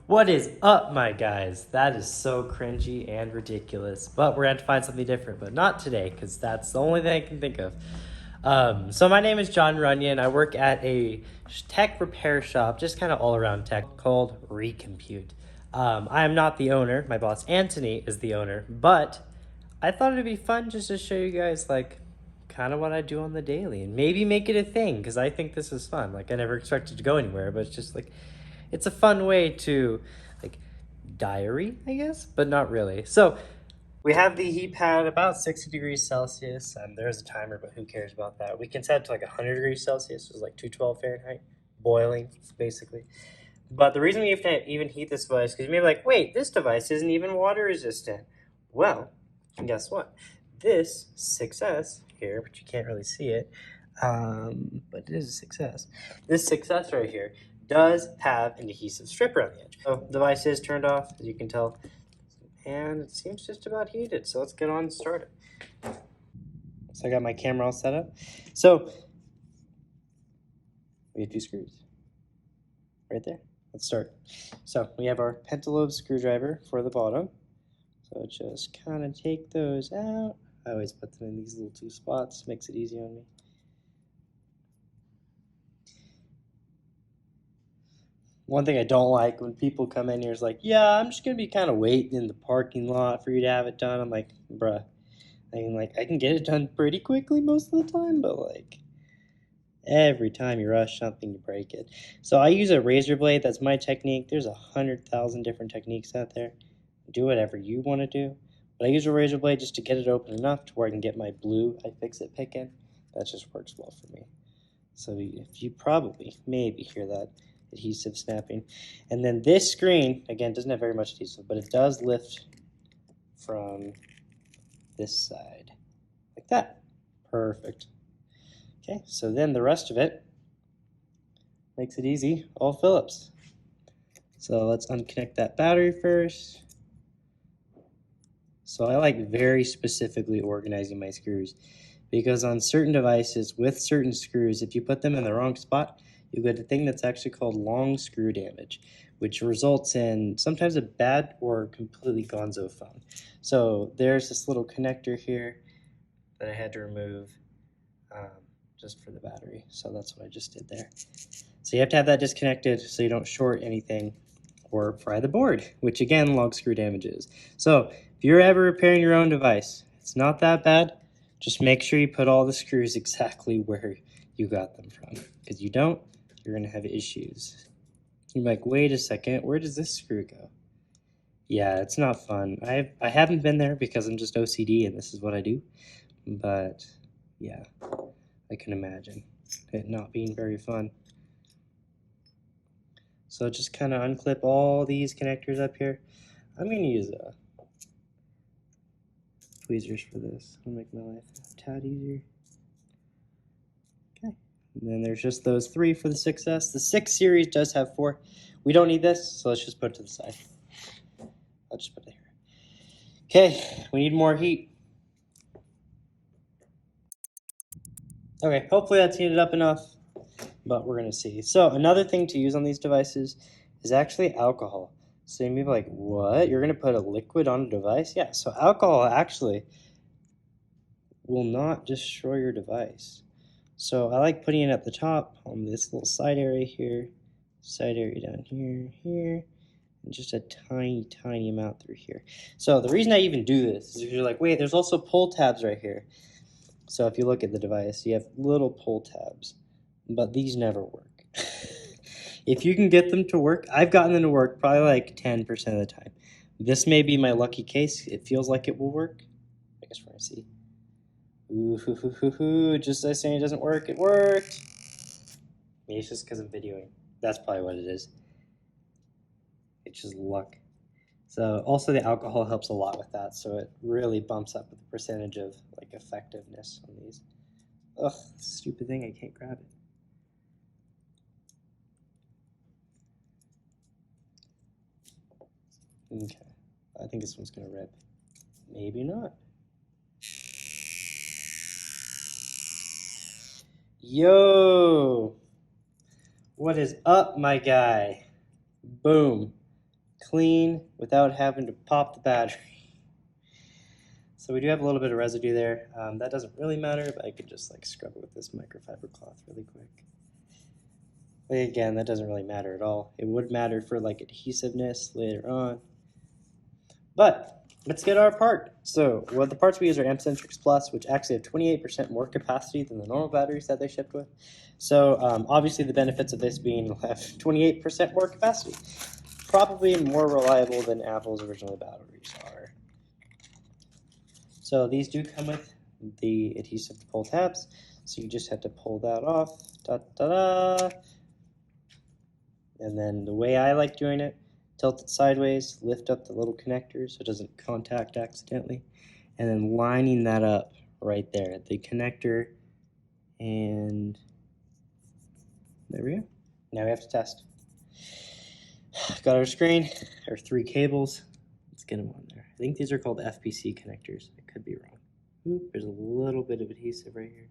What is up, my guys? That is so cringy and ridiculous, but we're going to have to find something different, but not today, because that's the only thing I can think of. So my name is John Runyon. I work at a tech repair shop, just kind of all-around tech, called Recompute. I am not the owner. My boss, Anthony, is the owner, but I thought it'd be fun just to show you guys, like, kind of what I do on the daily, and maybe make it a thing, because I think this is fun. Like, I never expected to go anywhere, but it's just, like, it's a fun way to, like, diary, I guess, but not really. So we have the heat pad about 60 degrees Celsius. There's a timer, but who cares about that? We can set it to like 100 degrees Celsius, which is like 212 Fahrenheit, boiling, basically. But the reason we have to even heat this device, because you may be like, wait, this device isn't even water resistant. Well, guess what? This 6S here, but you can't really see it, but it is a 6S. This 6S right here does have an adhesive strip around the edge. So the device is turned off, as you can tell, and it seems just about heated. So let's get on and start it. So I got my camera all set up. So we have 2 screws right there. Let's start. So we have our pentalobe screwdriver for the bottom. So just kind of take those out. I always put them in these little 2 spots, makes it easy on me. One thing I don't like when people come in here is like, yeah, I'm just going to be kind of waiting in the parking lot for you to have it done. I'm like, bruh, I can get it done pretty quickly most of the time, but like every time you rush something, you break it. So I use a razor blade. That's my technique. There's 100,000 different techniques out there. Do whatever you want to do. But I use a razor blade just to get it open enough to where I can get my blue iFixit pick in. That just works well for me. So if you probably, maybe hear that adhesive snapping. And then this screen, again, doesn't have very much adhesive, but it does lift from this side, like that. Perfect. Okay, so then the rest of it makes it easy, all Phillips. So let's unconnect that battery first. So I like very specifically organizing my screws, because on certain devices with certain screws, if you put them in the wrong spot, you get a thing that's actually called long screw damage, which results in sometimes a bad or completely gonzo phone. So there's this little connector here that I had to remove just for the battery. So that's what I just did there. So you have to have that disconnected so you don't short anything or fry the board, which again, long screw damage is. So if you're ever repairing your own device, it's not that bad. Just make sure you put all the screws exactly where you got them from. Because you don't, you're going to have issues. You're like, wait a second, where does this screw go? Yeah, it's not fun. I haven't been there because I'm just OCD and this is what I do. But yeah, I can imagine it not being very fun. So just kind of unclip all these connectors up here. I'm going to use tweezers for this. It'll make my life a tad easier. Okay. And then there's just those 3 for the 6S. The 6 series does have 4. We don't need this, so let's just put it to the side. I'll just put it here. Okay, we need more heat. Okay, hopefully that's heated up enough, but we're going to see. So another thing to use on these devices is actually alcohol. So you may be like, what? You're going to put a liquid on a device? Yeah, so alcohol actually will not destroy your device. So I like putting it at the top on this little side area here, side area down here, here, and just a tiny, tiny amount through here. So the reason I even do this is if you're like, wait, there's also pull tabs right here. So if you look at the device, you have little pull tabs, but these never work. If you can get them to work, I've gotten them to work probably like 10% of the time. This may be my lucky case. It feels like it will work. I guess we're going to see. Ooh, just as saying it doesn't work, it worked. Maybe it's just because I'm videoing. That's probably what it is. It's just luck. So also the alcohol helps a lot with that, so it really bumps up the percentage of like effectiveness on these. Ugh, stupid thing, I can't grab it. Okay, I think this one's gonna rip. Maybe not. Yo! What is up, my guy? Boom. clean without having to pop the battery. So we do have a little bit of residue there. That doesn't really matter, but I could just like scrub it with this microfiber cloth really quick. But again, that doesn't really matter at all. It would matter for like adhesiveness later on. But let's get our part. So the parts we use are AmpCentrix Plus, which actually have 28% more capacity than the normal batteries that they shipped with. So obviously the benefits of this being have 28% more capacity. Probably more reliable than Apple's original batteries are. So these do come with the adhesive to pull tabs. So you just have to pull that off. Da-da-da. And then the way I like doing it, tilt it sideways, lift up the little connector so it doesn't contact accidentally, and then lining that up right there, the connector, and there we go. Now we have to test. Got our screen, our 3 cables. Let's get them on there. I think these are called FPC connectors. I could be wrong. Ooh, there's a little bit of adhesive right here.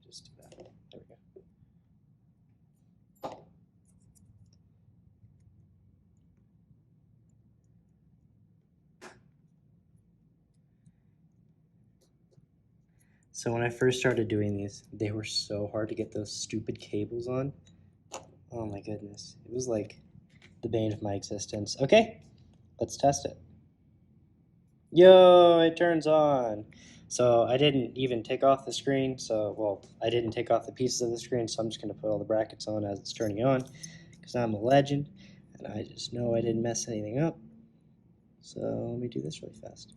Just do that. There we go. So when I first started doing these, they were so hard to get those stupid cables on. Oh my goodness. It was like the bane of my existence. Okay, let's test it. Yo, it turns on. So I didn't even take off the screen. I didn't take off the pieces of the screen, so I'm just going to put all the brackets on as it's turning on because I'm a legend and I just know I didn't mess anything up. So let me do this really fast.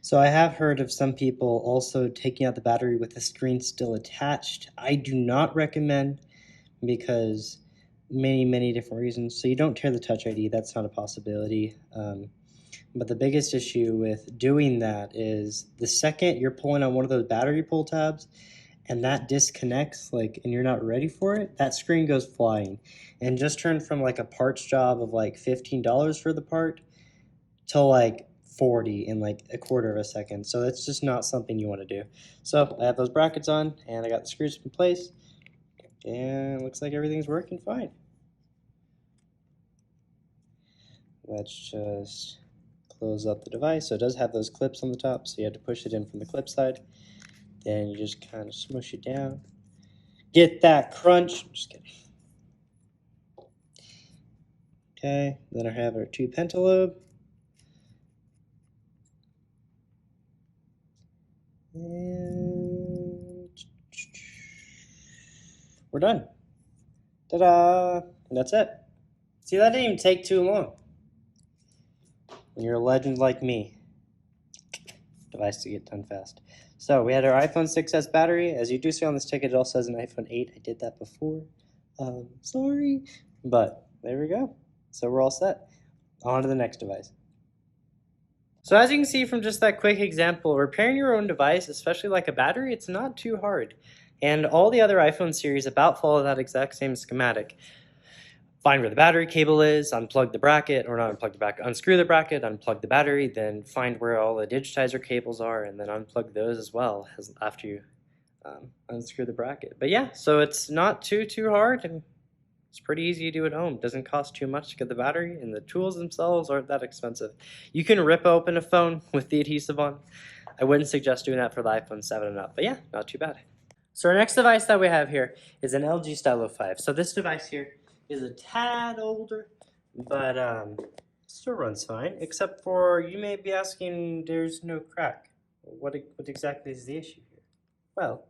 So I have heard of some people also taking out the battery with the screen still attached. I do not recommend because many different reasons. So you don't tear the Touch ID, that's not a possibility. But the biggest issue with doing that is the second you're pulling on one of those battery pull tabs and that disconnects, like, and you're not ready for it, that screen goes flying. And just turned from like a parts job of like $15 for the part to like 40 in like a quarter of a second. So that's just not something you want to do. So I have those brackets on and I got the screws in place and looks like everything's working fine. Let's just close up the device. So it does have those clips on the top, so you have to push it in from the clip side. Then you just kind of smush it down. Get that crunch. Just kidding. Okay, then I have our 2 pentalobe. And we're done. Ta-da! And that's it. See, that didn't even take too long. When you're a legend like me, device to get done fast. So we had our iPhone 6s battery. As you do see on this ticket, it also has an iPhone 8. I did that before. Sorry. But there we go. So we're all set. On to the next device. So as you can see from just that quick example, repairing your own device, especially like a battery, it's not too hard. And all the other iPhone series about follow that exact same schematic. Find where the battery cable is, unplug the bracket, or not unplug the bracket, unscrew the bracket, unplug the battery, then find where all the digitizer cables are, and then unplug those as well after you unscrew the bracket. But yeah, so it's not too hard, and it's pretty easy to do at home. It doesn't cost too much to get the battery, and the tools themselves aren't that expensive. You can rip open a phone with the adhesive on. I wouldn't suggest doing that for the iPhone 7 and up, but yeah, not too bad. So our next device that we have here is an LG Stylo 5. So this device here is a tad older, but still runs fine, except for you may be asking, there's no crack. What exactly is the issue here? Well,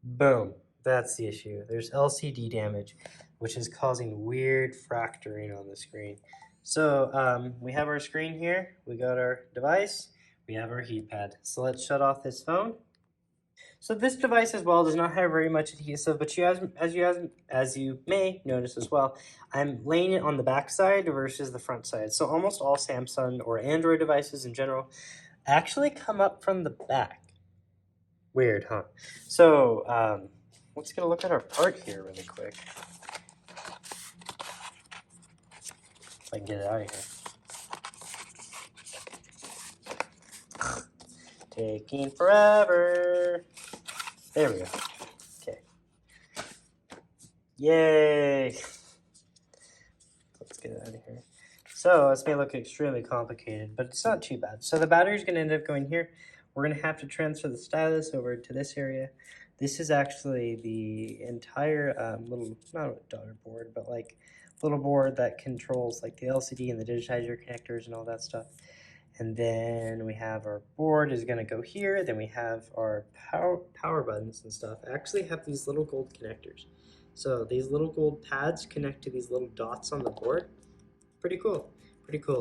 boom, that's the issue. There's LCD damage, which is causing weird fracturing on the screen. So we have our screen here, we got our device, we have our heat pad. So let's shut off this phone. So this device as well does not have very much adhesive, but as you may notice as well, I'm laying it on the back side versus the front side. So almost all Samsung or Android devices in general actually come up from the back. Weird, huh? So let's get a look at our part here really quick. I can get it out of here. Taking forever. There we go. Okay. Yay! Let's get it out of here. So this may look extremely complicated, but it's not too bad. So the battery's going to end up going here. We're going to have to transfer the stylus over to this area. This is actually the entire little, not a daughter board, but like little board that controls like the LCD and the digitizer connectors and all that stuff. And then we have our board is going to go here. Then we have our power buttons and stuff. I actually have these little gold connectors. So these little gold pads connect to these little dots on the board. Pretty cool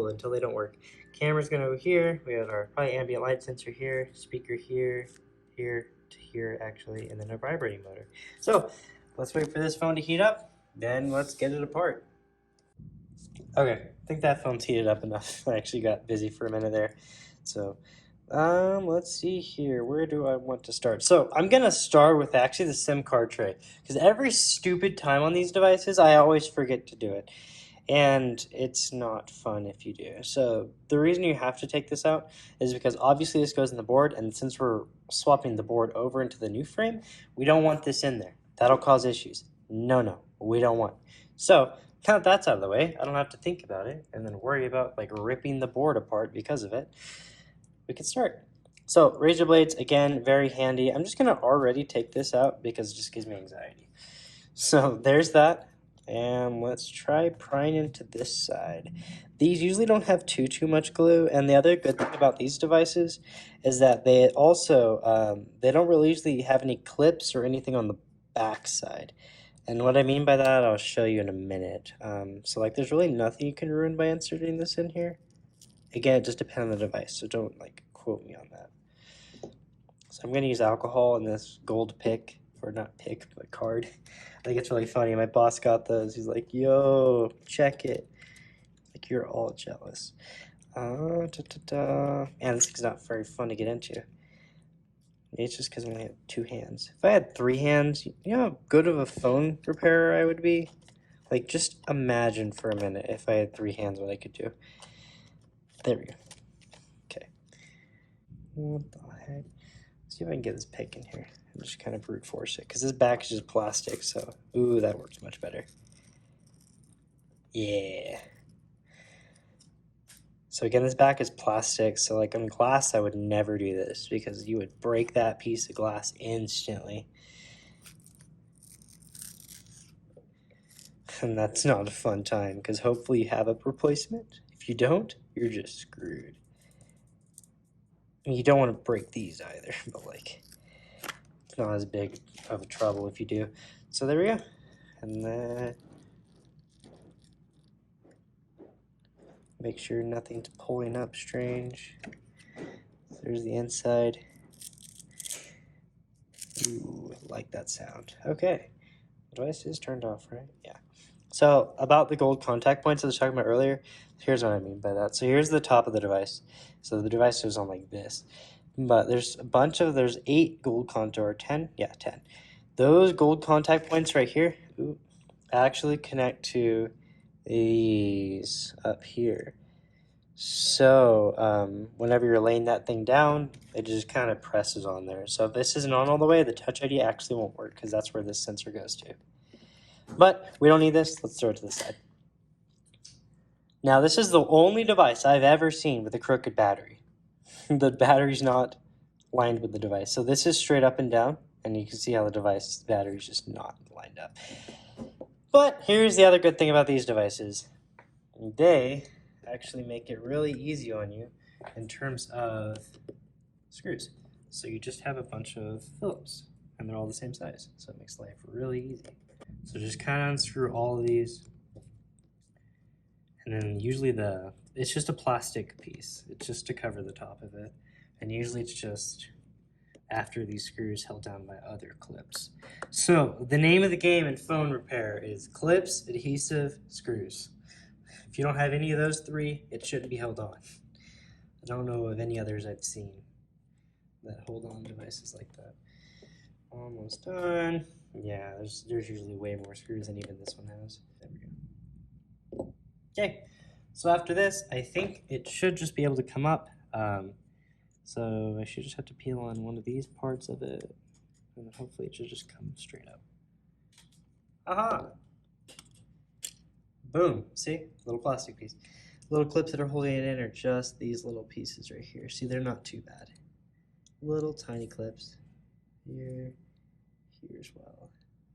until they don't work. Camera's gonna go here. We have our probably ambient light sensor here, speaker here, here to here actually, and then a vibrating motor. So let's wait for this phone to heat up, then let's get it apart. Okay, I think that phone's heated up enough. I actually got busy for a minute there. So let's see here. Where do I want to start? So I'm gonna start with actually the SIM card tray, because every stupid time on these devices I always forget to do it. And it's not fun if you do. So the reason you have to take this out is because obviously this goes in the board, and since we're swapping the board over into the new frame, we don't want this in there. That'll cause issues. No, we don't want. So now that that's out of the way, I don't have to think about it and then worry about like ripping the board apart because of it. We can start. So razor blades, again, very handy. I'm just gonna already take this out because it just gives me anxiety. So there's that. And let's try prying into this side. These usually don't have too much glue, and the other good thing about these devices is that they also they don't really usually have any clips or anything on the back side. And what I mean by that, I'll show you in a minute. So like there's really nothing you can ruin by inserting this in here. Again, it just depends on the device, so don't like quote me on that. So I'm gonna use alcohol in this gold pick, or not pick, but card. I think it's really funny. My boss got those. He's like, yo, check it. Like, you're all jealous. Man, this thing's not very fun to get into. Maybe it's just because I only have 2 hands. If I had 3 hands, you know how good of a phone repairer I would be? Like, just imagine for a minute if I had 3 hands what I could do. There we go. Okay. What the heck? Let's see if I can get this pick in here. And just kind of brute force it. Because this back is just plastic, so... Ooh, that works much better. Yeah. So again, this back is plastic, so like on glass, I would never do this because you would break that piece of glass instantly. And that's not a fun time because hopefully you have a replacement. If you don't, you're just screwed. And you don't want to break these either, but like, it's not as big of a trouble if you do. So there we go. And then make sure nothing's pulling up strange. There's the inside. Ooh, I like that sound. Okay. The device is turned off, right? Yeah. So about the gold contact points I was talking about earlier, here's what I mean by that. So here's the top of the device. So the device goes on like this. But there's a bunch of, there's 8 gold contour, 10? Yeah, 10. Those gold contact points right here, ooh, actually connect to these up here. So whenever you're laying that thing down, it just kind of presses on there. So if this isn't on all the way, the Touch ID actually won't work because that's where this sensor goes to. But we don't need this. Let's throw it to the side. Now, this is the only device I've ever seen with a crooked battery. The battery's not lined with the device. So this is straight up and down, and you can see how the battery's just not lined up. But here's the other good thing about these devices. They actually make it really easy on you in terms of screws. So you just have a bunch of Phillips, and they're all the same size. So it makes life really easy. So just kind of unscrew all of these. And then usually it's just a plastic piece. It's just to cover the top of it. And usually it's just after these screws held down by other clips. So the name of the game in phone repair is clips, adhesive, screws. If you don't have any of those 3, it shouldn't be held on. I don't know of any others I've seen that hold on devices like that. Almost done. Yeah, there's usually way more screws than even this one has. There we go. Okay, So after this, I think it should just be able to come up. So I should just have to peel on one of these parts of it, and then hopefully it should just come straight up. Aha! Boom, see? Little plastic piece. Little clips that are holding it in are just these little pieces right here. See, they're not too bad. Little tiny clips. Here as well,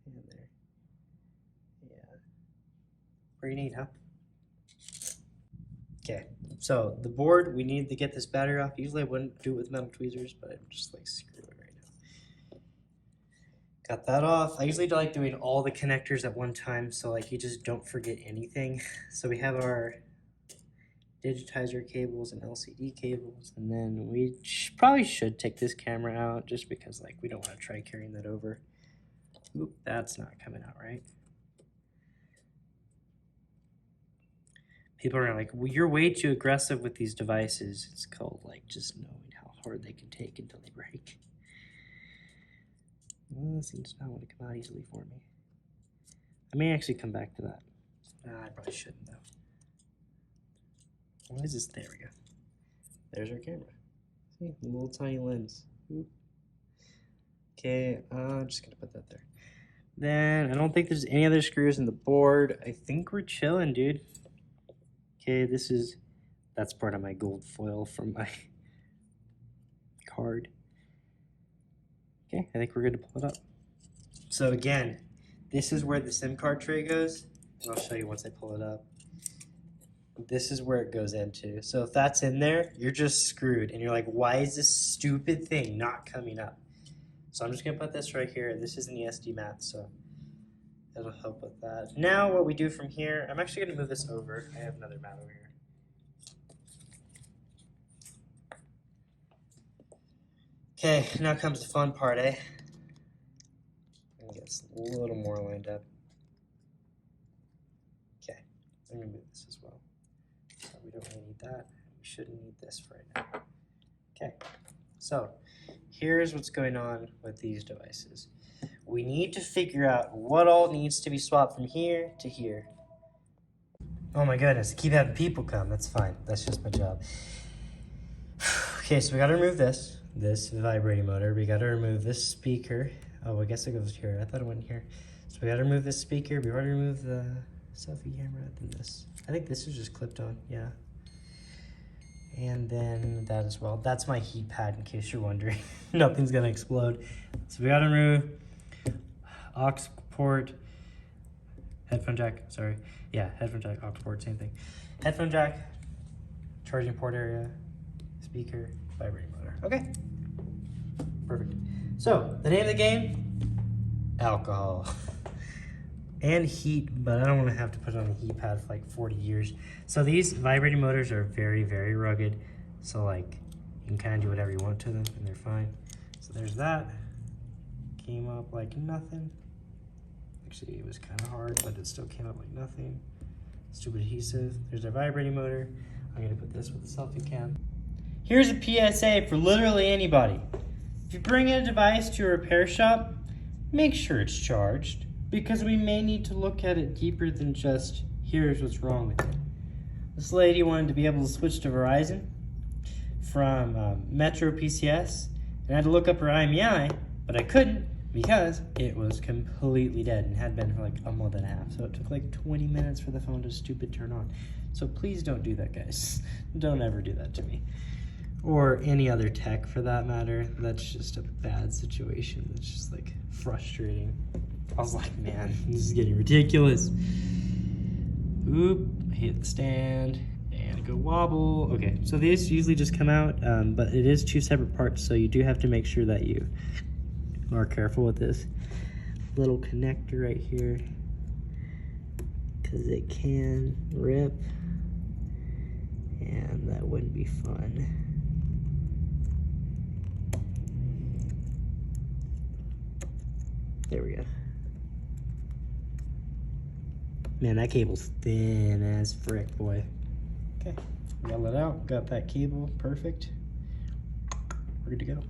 and there. Yeah. Pretty neat, huh? Okay, so the board, we need to get this battery off. Usually I wouldn't do it with metal tweezers, but I'm just like, screw it right now. Got that off. I usually like doing all the connectors at one time, so like you just don't forget anything. So we have our digitizer cables and LCD cables, and then we probably should take this camera out just because like we don't want to try carrying that over. Oop, that's not coming out right. People are like, well, you're way too aggressive with these devices. It's called like just knowing how hard they can take until they break. Well, it seems to not want to come out easily for me. I may actually come back to that. I probably shouldn't though. What is this? There we go. There's our camera. See, the little tiny lens. Oop. Okay, I'm just gonna put that there. Then I don't think there's any other screws in the board. I think we're chilling, dude. Okay, that's part of my gold foil from my card. Okay, I think we're good to pull it up. So again, this is where the SIM card tray goes. And I'll show you once I pull it up. This is where it goes into. So if that's in there, you're just screwed. And you're like, why is this stupid thing not coming up? So I'm just gonna put this right here. This isn't the SD map, so that'll help with that. Now what we do from here, I'm actually gonna move this over. I have another mat over here. Okay, now comes the fun part, eh? Let me get this a little more lined up. Okay, let me move this as well. So we don't really need that. We shouldn't need this right now. Okay, so here's what's going on with these devices. We need to figure out what all needs to be swapped from here to here. Oh my goodness, I keep having people come. That's fine. That's just my job. Okay, so we gotta remove this vibrating motor. We gotta remove this speaker. Oh, I guess it goes here. I thought it went here. So we gotta remove this speaker. We already removed the selfie camera. Then this. I think this is just clipped on. Yeah. And then that as well. That's my heat pad in case you're wondering. Nothing's gonna explode. So we gotta remove aux port, headphone jack, sorry. Yeah, headphone jack, aux port, same thing. Headphone jack, charging port area, speaker, vibrating motor. Okay, perfect. So the name of the game, alcohol. And heat, but I don't want to have to put it on a heat pad for like 40 years. So these vibrating motors are very, very rugged. So like you can kind of do whatever you want to them and they're fine. So there's that. Came up like nothing. Actually, it was kind of hard, but it still came up like nothing. Stupid adhesive. There's our vibrating motor. I'm gonna put this with the selfie cam. Here's a PSA for literally anybody. If you bring in a device to a repair shop, make sure it's charged, because we may need to look at it deeper than just, here's what's wrong with it. This lady wanted to be able to switch to Verizon from Metro PCS, and I had to look up her IMEI, but I couldn't because it was completely dead and had been for like a month and a half. So it took like 20 minutes for the phone to stupid turn on. So please don't do that, guys. Don't ever do that to me. Or any other tech for that matter. That's just a bad situation. It's just like frustrating. I was like, man, this is getting ridiculous. Oop, I hit the stand and go wobble. Okay, so these usually just come out, but it is two separate parts, so you do have to make sure that you are careful with this little connector right here, because it can rip, and that wouldn't be fun. There we go. Man, that cable's thin as frick, boy. Okay, roll it out, got that cable, perfect. We're good to go.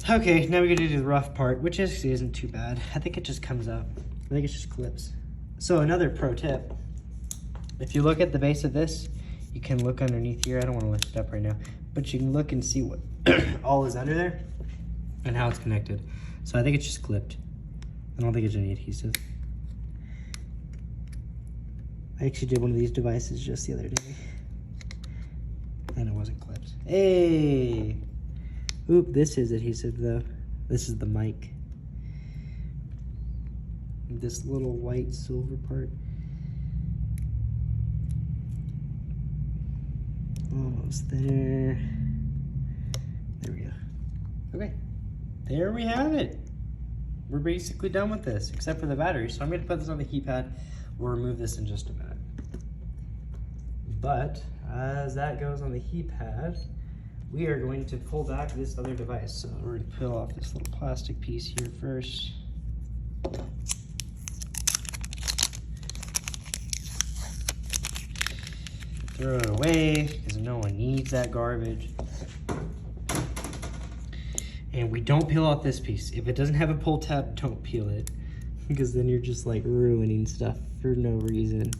Okay, now we're gonna do the rough part, which actually isn't too bad. I think it just comes out. I think it just clips. So another pro tip, If you look at the base of this, you can look underneath here. I don't want to lift it up right now, but you can look and see what all is under there and how it's connected. So I think it's just clipped. I don't think it's any adhesive. I actually did one of these devices just the other day, and it wasn't clipped. Hey! Oop, this is adhesive though. This is the mic. This little white silver part. Almost there. There we go. Okay, there we have it. We're basically done with this, except for the battery. So I'm gonna put this on the heat pad. We'll remove this in just a minute. But as that goes on the heat pad, we are going to pull back this other device. So we're gonna peel off this little plastic piece here first. Throw it away, because no one needs that garbage. And we don't peel off this piece. If it doesn't have a pull tab, don't peel it, because then you're just like ruining stuff for no reason.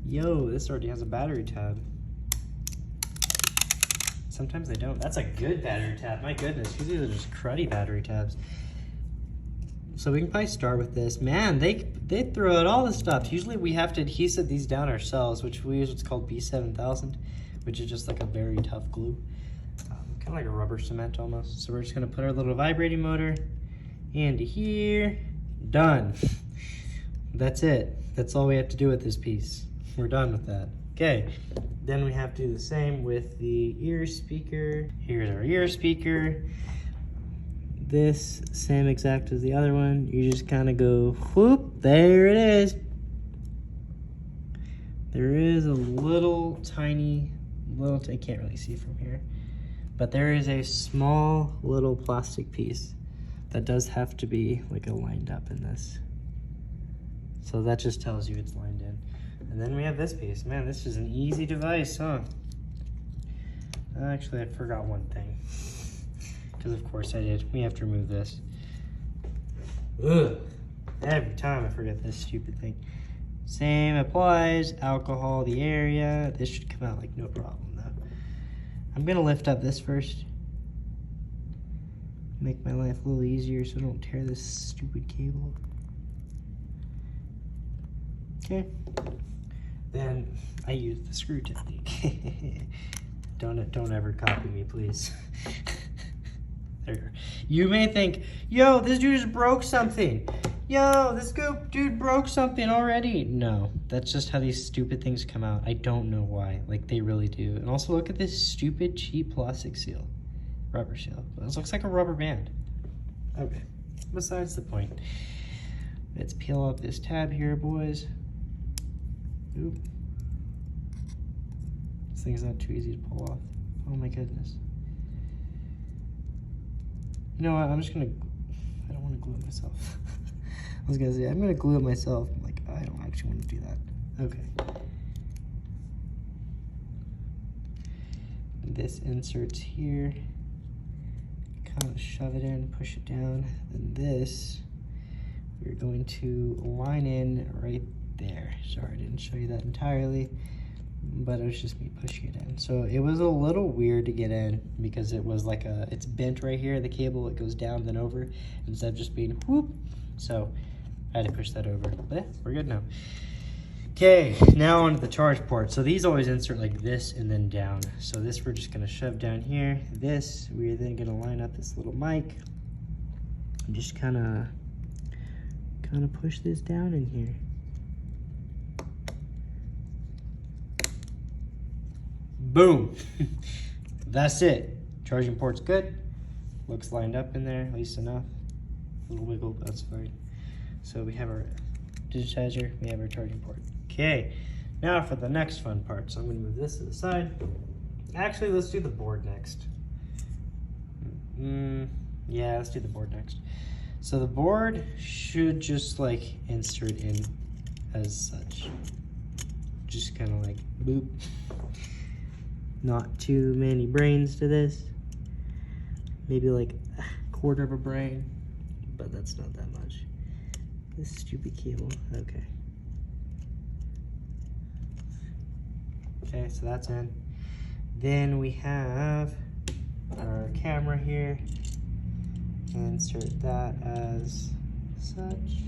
Yo, this already has a battery tab. Sometimes they don't. That's a good battery tab, my goodness. Usually they're just cruddy battery tabs. So we can probably start with this. Man, they throw out all the stops. Usually we have to adhesive these down ourselves, which we use what's called B7000, which is just like a very tough glue. Kind of like a rubber cement almost. So we're just gonna put our little vibrating motor into here. Done. That's it. That's all we have to do with this piece. We're done with that. Okay, then we have to do the same with the ear speaker. Here's our ear speaker. This, same exact as the other one. You just kind of go, whoop, there it is. There is a little tiny, I can't really see from here, but there is a small little plastic piece that does have to be like lined up in this. So that just tells you it's lined in. And then we have this piece. Man, this is an easy device, huh? Actually, I forgot one thing. Because of course I did. We have to remove this. Ugh. Every time I forget this stupid thing. Same applies. Alcohol the area. This should come out like no problem though. I'm gonna lift up this first. Make my life a little easier so I don't tear this stupid cable. Okay. Then I use the screw technique. Don't ever copy me, please. There. You may think, yo, this dude just broke something. Yo, this dude broke something already. No, that's just how these stupid things come out. I don't know why. Like, they really do. And also look at this stupid, cheap plastic seal. Rubber seal. This looks like a rubber band. Okay, besides the point. Let's peel off this tab here, boys. Oop. This thing's not too easy to pull off. Oh my goodness. You know what, I don't want to glue it myself. I was gonna say, I'm gonna glue it myself. I'm like, I don't actually want to do that. Okay. This inserts here. Kind of shove it in, push it down. Then this, we're going to line in right there. Sorry, I didn't show you that entirely, but it was just me pushing it in. So it was a little weird to get in because it was like it's bent right here, the cable, it goes down then over instead of just being whoop. So I had to push that over, but yeah, we're good now. Okay, now onto the charge port. So these always insert like this and then down. So this we're just gonna shove down here. This, we're then gonna line up this little mic and just kind of push this down in here. Boom. That's it. Charging port's good. Looks lined up in there, at least enough. A little wiggle, but that's fine. So we have our digitizer, we have our charging port. Okay, now for the next fun part. So I'm gonna move this to the side. Actually, let's do the board next. Yeah, let's do the board next. So the board should just like insert in as such. Just kind of like boop. Not too many brains to this. Maybe like a quarter of a brain, but that's not that much. This stupid cable, okay. Okay, so that's in. Then we have our camera here. Insert that as such.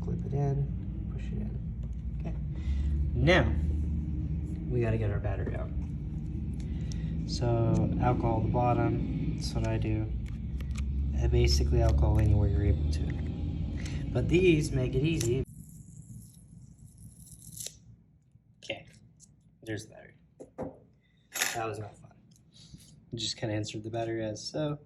Clip it in, push it in. Okay. Now, we gotta get our battery out. So, alcohol at the bottom, that's what I do. And basically alcohol anywhere you're able to. But these make it easy. Okay, there's the battery. That was not fun. Just kind of insert the battery as so.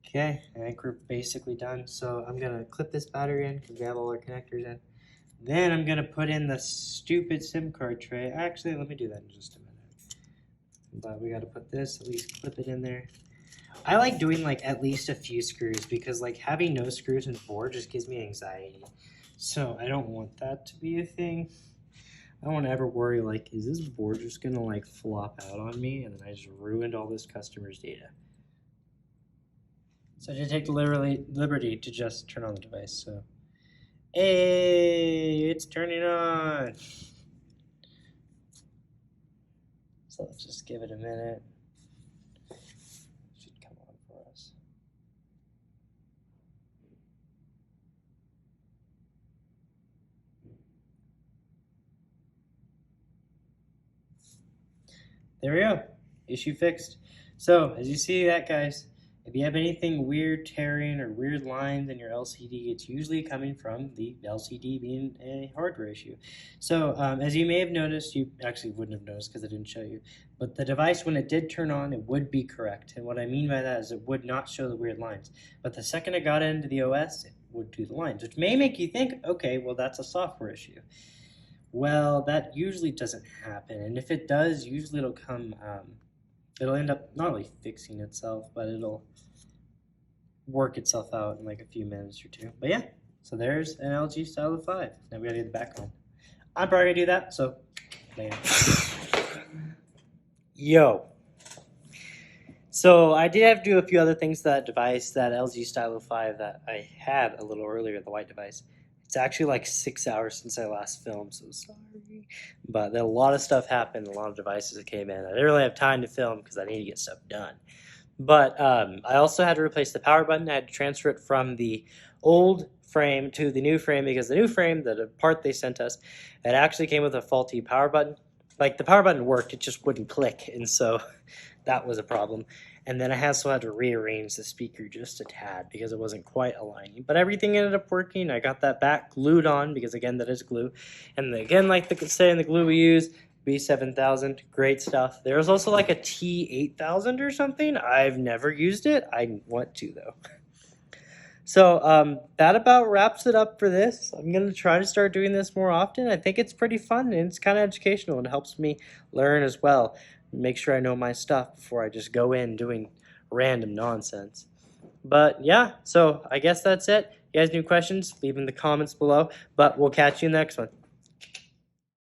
Okay, I think we're basically done. So I'm gonna clip this battery in because we have all our connectors in. Then I'm gonna put in the stupid SIM card tray. Actually, let me do that in just a minute. But we gotta put this, at least clip it in there. I like doing like at least a few screws because like having no screws in the board just gives me anxiety. So I don't want that to be a thing. I don't want to ever worry like, is this board just gonna like flop out on me and then I just ruined all this customer's data. So I did take the liberty to just turn on the device. So, hey, it's turning on. So let's just give it a minute. Should come on for us. There we go. Issue fixed. So as you see that, guys, if you have anything weird tearing or weird lines in your LCD, it's usually coming from the LCD being a hardware issue. So as you may have noticed, you actually wouldn't have noticed because I didn't show you, but the device, when it did turn on, it would be correct. And what I mean by that is it would not show the weird lines. But the second it got into the OS, it would do the lines, which may make you think, okay, well, that's a software issue. Well, that usually doesn't happen. And if it does, usually it'll come... it'll end up not only fixing itself, but it'll work itself out in like a few minutes or two. But yeah, so there's an LG Stylo 5. Now we gotta get the back on. I'm probably gonna do that, so later. Yo. So I did have to do a few other things to that device, that LG Stylo 5 that I had a little earlier, the white device. It's actually like 6 hours since I last filmed, so sorry. But a lot of stuff happened, a lot of devices that came in. I didn't really have time to film because I need to get stuff done. But I also had to replace the power button. I had to transfer it from the old frame to the new frame because the new frame, the part they sent us, it actually came with a faulty power button. Like the power button worked, it just wouldn't click, and so that was a problem. And then I also had to rearrange the speaker just a tad because it wasn't quite aligning. But everything ended up working. I got that back glued on because, again, that is glue. And again, like saying the glue we use, B7000, great stuff. There's also like a T8000 or something. I've never used it. I want to, though. So that about wraps it up for this. I'm going to try to start doing this more often. I think it's pretty fun and it's kind of educational and helps me learn as well. Make sure I know my stuff before I just go in doing random nonsense. But yeah, so I guess that's it. You guys have any questions? Leave in the comments below. But we'll catch you in the next one.